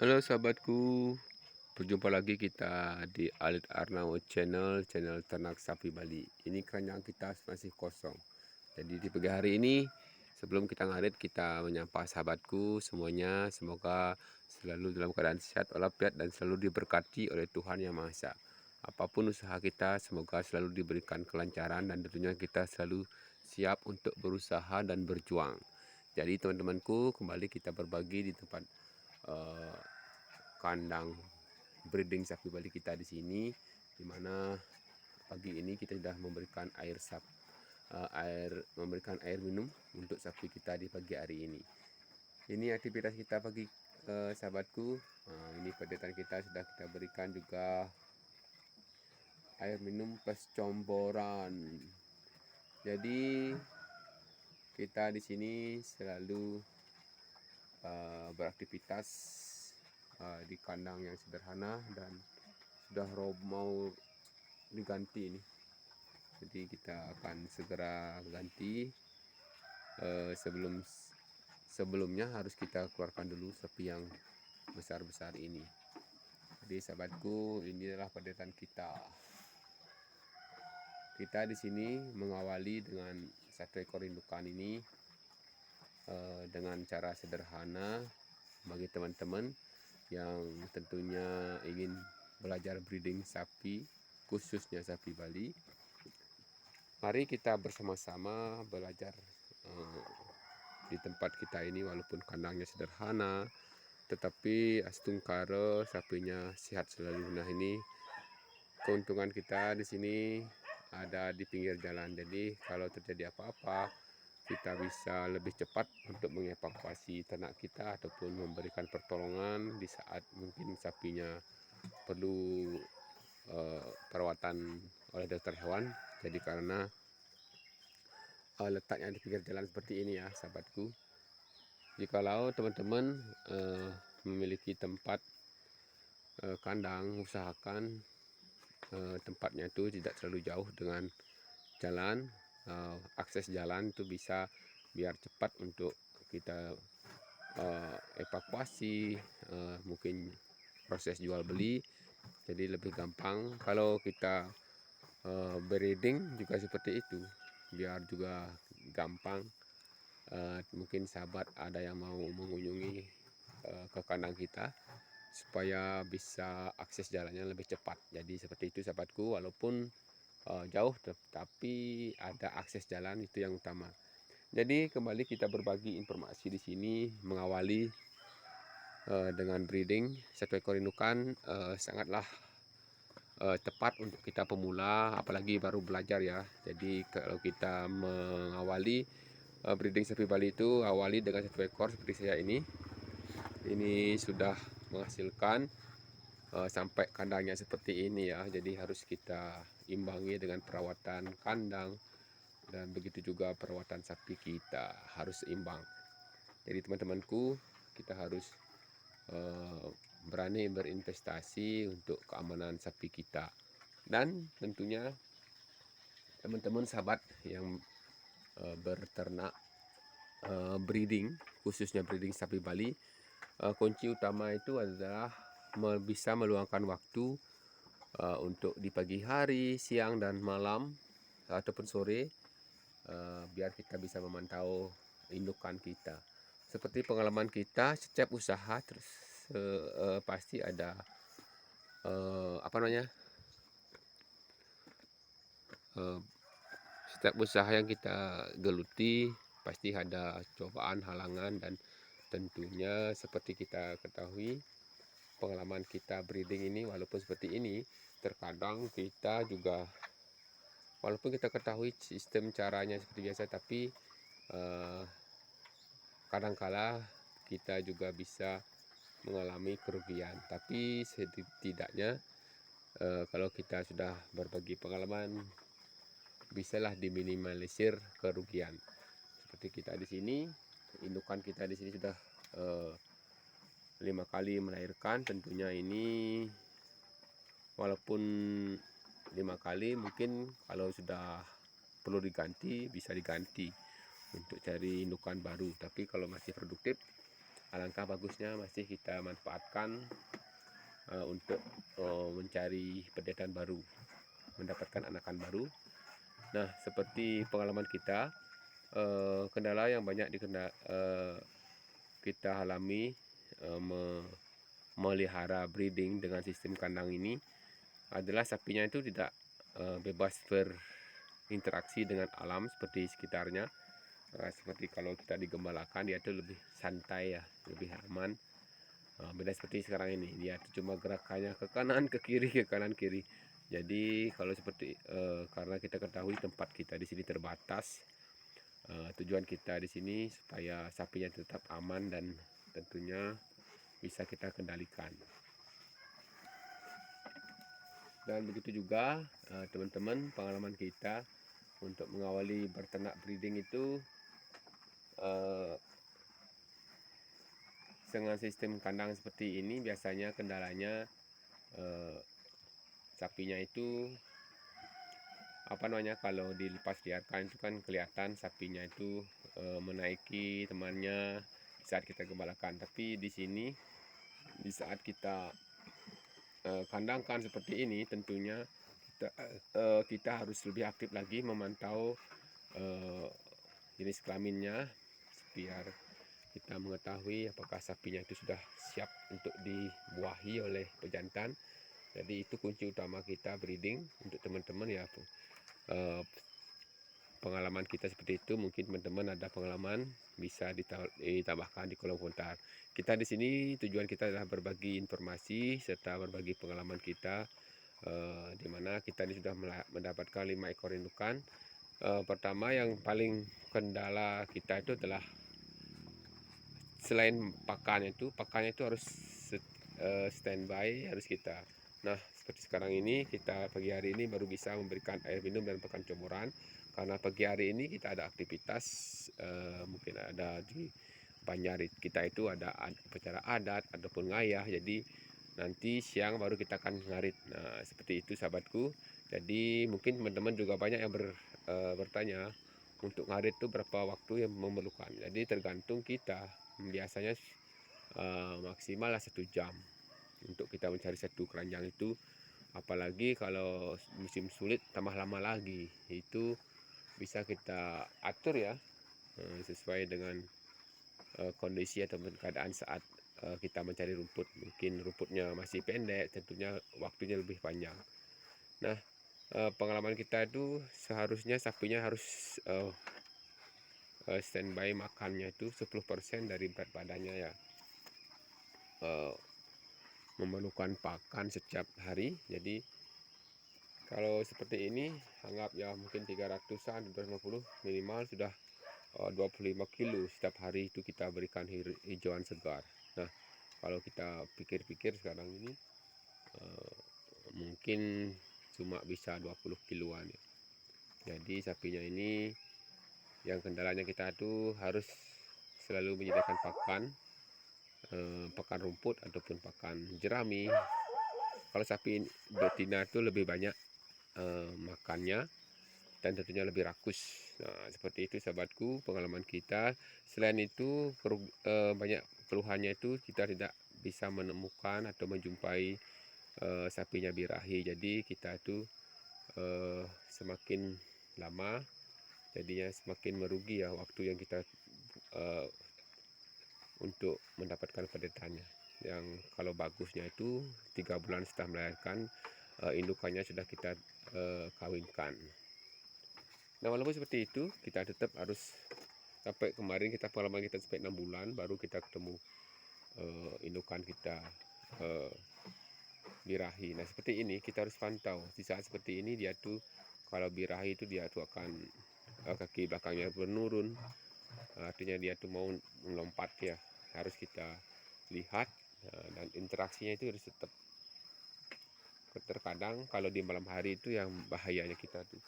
Halo sahabatku, berjumpa lagi kita di Alit Arnaud channel ternak sapi Bali. Ini keranjang kita masih kosong. Jadi di pagi hari ini, sebelum kita ngarit, kita menyapa sahabatku semuanya. Semoga selalu dalam keadaan sehat walafiat dan selalu diberkati oleh Tuhan Yang Maha Esa. Apapun usaha kita, semoga selalu diberikan kelancaran dan tentunya kita selalu siap untuk berusaha dan berjuang. Jadi teman-temanku, kembali kita berbagi di tempat eh, kandang breeding sapi Bali kita di sini, di mana pagi ini kita sudah memberikan memberikan air minum untuk sapi kita di pagi hari ini. Ini aktivitas kita pagi, sahabatku. Ini pedetan kita sudah kita berikan juga air minum plus comboran. Jadi kita di sini selalu beraktivitas di kandang yang sederhana dan sudah mau diganti ini. Jadi kita akan segera ganti. Sebelumnya harus kita keluarkan dulu sapi yang besar-besar ini. Jadi sahabatku, inilah pedetan kita. Kita di sini mengawali dengan satu ekor indukan ini dengan cara sederhana bagi teman-teman yang tentunya ingin belajar breeding sapi, khususnya sapi Bali. Mari kita bersama-sama belajar di tempat kita ini, walaupun kandangnya sederhana, tetapi astungkara sapinya sehat selalu. Nah, ini keuntungan kita di sini ada di pinggir jalan. Jadi kalau terjadi apa-apa, kita bisa lebih cepat untuk mengevakuasi ternak kita ataupun memberikan pertolongan di saat mungkin sapinya perlu perawatan oleh dokter hewan. Jadi karena letaknya di pinggir jalan seperti ini ya sahabatku. Jikalau teman-teman memiliki tempat kandang, usahakan tempatnya itu tidak terlalu jauh dengan jalan. Akses jalan itu bisa biar cepat untuk kita evakuasi, mungkin proses jual beli jadi lebih gampang. Kalau kita breeding juga seperti itu, biar juga gampang. Mungkin sahabat ada yang mau mengunjungi ke kandang kita supaya bisa akses jalannya lebih cepat. Jadi seperti itu sahabatku, walaupun jauh tapi ada akses jalan, itu yang utama. Jadi kembali kita berbagi informasi di sini, mengawali dengan breeding satu ekor indukan sangatlah tepat untuk kita pemula, apalagi baru belajar ya. Jadi kalau kita mengawali breeding sapi Bali itu, awali dengan satu ekor seperti saya ini. Ini sudah menghasilkan sampai kandangnya seperti ini ya. Jadi harus kita imbangi dengan perawatan kandang dan begitu juga perawatan sapi kita harus seimbang. Jadi teman-temanku, kita harus berani berinvestasi untuk keamanan sapi kita. Dan tentunya teman-teman sahabat yang berternak breeding, khususnya breeding sapi Bali, kunci utama itu adalah bisa meluangkan waktu untuk di pagi hari, siang dan malam ataupun sore, biar kita bisa memantau indukan kita. Seperti pengalaman kita, setiap usaha terus pasti ada setiap usaha yang kita geluti pasti ada cobaan, halangan, dan tentunya seperti kita ketahui, pengalaman kita breeding ini walaupun seperti ini, terkadang kita juga walaupun kita ketahui sistem caranya seperti biasa, tapi kadangkala kita juga bisa mengalami kerugian. Tapi setidaknya kalau kita sudah berbagi pengalaman, bisalah diminimalisir kerugian. Seperti kita di sini, indukan kita di sini sudah 5 kali melahirkan. Tentunya ini walaupun 5 kali, mungkin kalau sudah perlu diganti bisa diganti untuk cari indukan baru. Tapi kalau masih produktif, alangkah bagusnya masih kita manfaatkan untuk mencari pedetan baru, mendapatkan anakan baru. Nah, seperti pengalaman kita, kendala yang banyak kita alami melihara breeding dengan sistem kandang ini adalah sapinya itu tidak bebas berinteraksi dengan alam seperti sekitarnya. Seperti kalau kita digembalakan, dia itu lebih santai ya, lebih aman. Beda seperti sekarang ini, dia itu cuma gerakannya ke kanan ke kiri, ke kanan kiri. Jadi kalau seperti karena kita ketahui tempat kita di sini terbatas, tujuan kita di sini supaya sapinya tetap aman dan tentunya bisa kita kendalikan. Dan begitu juga teman-teman, pengalaman kita untuk mengawali berternak breeding itu dengan sistem kandang seperti ini biasanya kendalanya sapinya itu kalau dilepas biarkan itu kan kelihatan sapinya itu menaiki temannya saat kita gembalakan. Tapi di sini di saat kita kandangkan seperti ini, tentunya kita harus lebih aktif lagi memantau jenis kelaminnya biar kita mengetahui apakah sapinya itu sudah siap untuk dibuahi oleh pejantan. Jadi itu kunci utama kita breeding untuk teman-teman ya. Pengalaman kita seperti itu, mungkin teman-teman ada pengalaman bisa ditambahkan di kolom komentar. Kita di sini tujuan kita adalah berbagi informasi serta berbagi pengalaman kita, di mana kita ini sudah mendapatkan 5 ekor indukan. Pertama yang paling kendala kita itu adalah selain pakannya itu harus standby, harus kita. Nah, seperti sekarang ini kita pagi hari ini baru bisa memberikan air minum dan pakan comoran karena pagi hari ini kita ada aktivitas, mungkin ada di Banjar kita itu ada acara adat ataupun ngayah, jadi nanti siang baru kita akan ngarit. Nah, seperti itu sahabatku. Jadi mungkin teman-teman juga banyak yang bertanya untuk ngarit itu berapa waktu yang memerlukan. Jadi tergantung kita, biasanya maksimal 1 jam untuk kita mencari satu keranjang itu. Apalagi kalau musim sulit tambah lama lagi, itu bisa kita atur ya, sesuai dengan kondisi atau keadaan saat kita mencari rumput. Mungkin rumputnya masih pendek, tentunya waktunya lebih panjang. Nah, pengalaman kita itu seharusnya sapinya harus standby makannya itu 10% dari berat badannya ya, memerlukan pakan setiap hari. Jadi kalau seperti ini anggap ya mungkin 300-an 250 minimal sudah 25 kilo setiap hari itu kita berikan hijauan segar. Nah, kalau kita pikir-pikir sekarang ini mungkin cuma bisa 20 kiloan ya. Jadi sapinya ini yang kendalanya kita tuh harus selalu menyediakan pakan rumput ataupun pakan jerami. Kalau sapi betina itu lebih banyak makannya dan tentunya lebih rakus. Nah, seperti itu sahabatku pengalaman kita. Selain itu banyak keluhannya itu kita tidak bisa menemukan atau menjumpai sapinya birahi. Jadi kita itu semakin lama jadinya semakin merugi ya waktu yang kita untuk mendapatkan pedetannya. Yang kalau bagusnya itu 3 bulan setelah melahirkan indukannya sudah kita kawinkan. Nah, walaupun seperti itu kita tetap harus, sampai kemarin kita pengalaman kita sampai 6 bulan baru kita ketemu indukan kita birahi. Nah, seperti ini kita harus pantau. Di saat seperti ini dia tuh kalau birahi itu dia tuh akan kaki belakangnya menurun, artinya dia tuh mau melompat ya. Harus kita lihat dan interaksinya itu harus tetap. Terkadang kalau di malam hari itu yang bahayanya kita tuh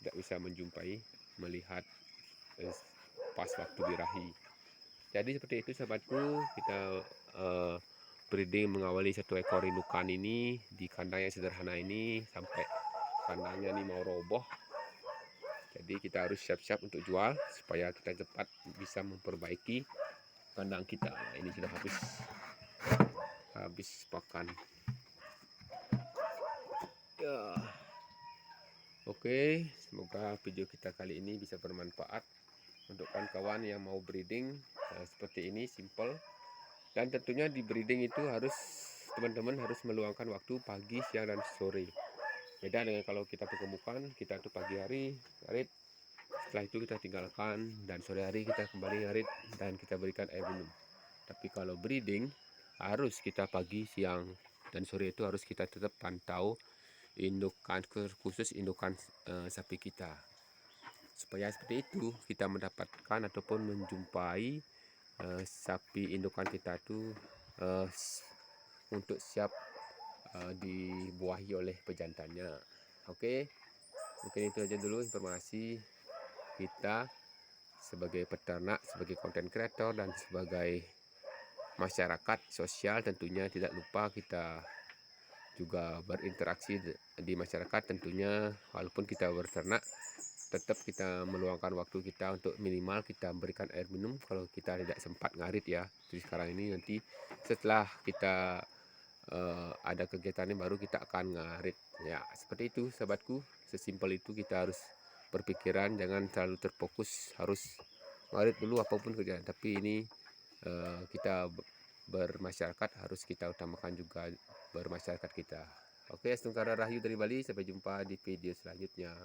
tidak bisa melihat pas waktu birahi. Jadi seperti itu sahabatku, kita breeding mengawali satu ekor indukan ini di kandang yang sederhana ini sampai kandangnya ini mau roboh. Jadi kita harus siap-siap untuk jual supaya kita cepat bisa memperbaiki kandang kita. Nah, ini sudah habis pakan. Ya. Oke, semoga video kita kali ini bisa bermanfaat untuk kawan-kawan yang mau breeding seperti ini, simple. Dan tentunya di breeding itu harus teman-teman harus meluangkan waktu pagi, siang, dan sore. Beda dengan kalau kita pergemukan, kita tuh pagi hari ngarit, setelah itu kita tinggalkan, dan sore hari kita kembali ngarit dan kita berikan air minum. Tapi kalau breeding harus kita pagi, siang, dan sore itu harus kita tetap pantau indukan, khusus indukan sapi kita, supaya seperti itu kita mendapatkan ataupun menjumpai sapi indukan kita tuh untuk siap dibuahi oleh pejantannya. Oke, mungkin itu aja dulu informasi kita sebagai peternak, sebagai content creator, dan sebagai masyarakat sosial. Tentunya tidak lupa kita juga berinteraksi di masyarakat. Tentunya walaupun kita berternak, tetap kita meluangkan waktu kita untuk minimal kita berikan air minum kalau kita tidak sempat ngarit ya. Jadi sekarang ini nanti setelah kita ada kegiatan ini baru kita akan ngarit ya. Seperti itu sahabatku, sesimpel itu kita harus berpikiran, jangan terlalu terfokus harus ngarit dulu apapun kerjaan. Tapi ini kita bermasyarakat harus kita utamakan juga bermasyarakat kita. Oke, Astungkara Rahayu dari Bali, sampai jumpa di video selanjutnya.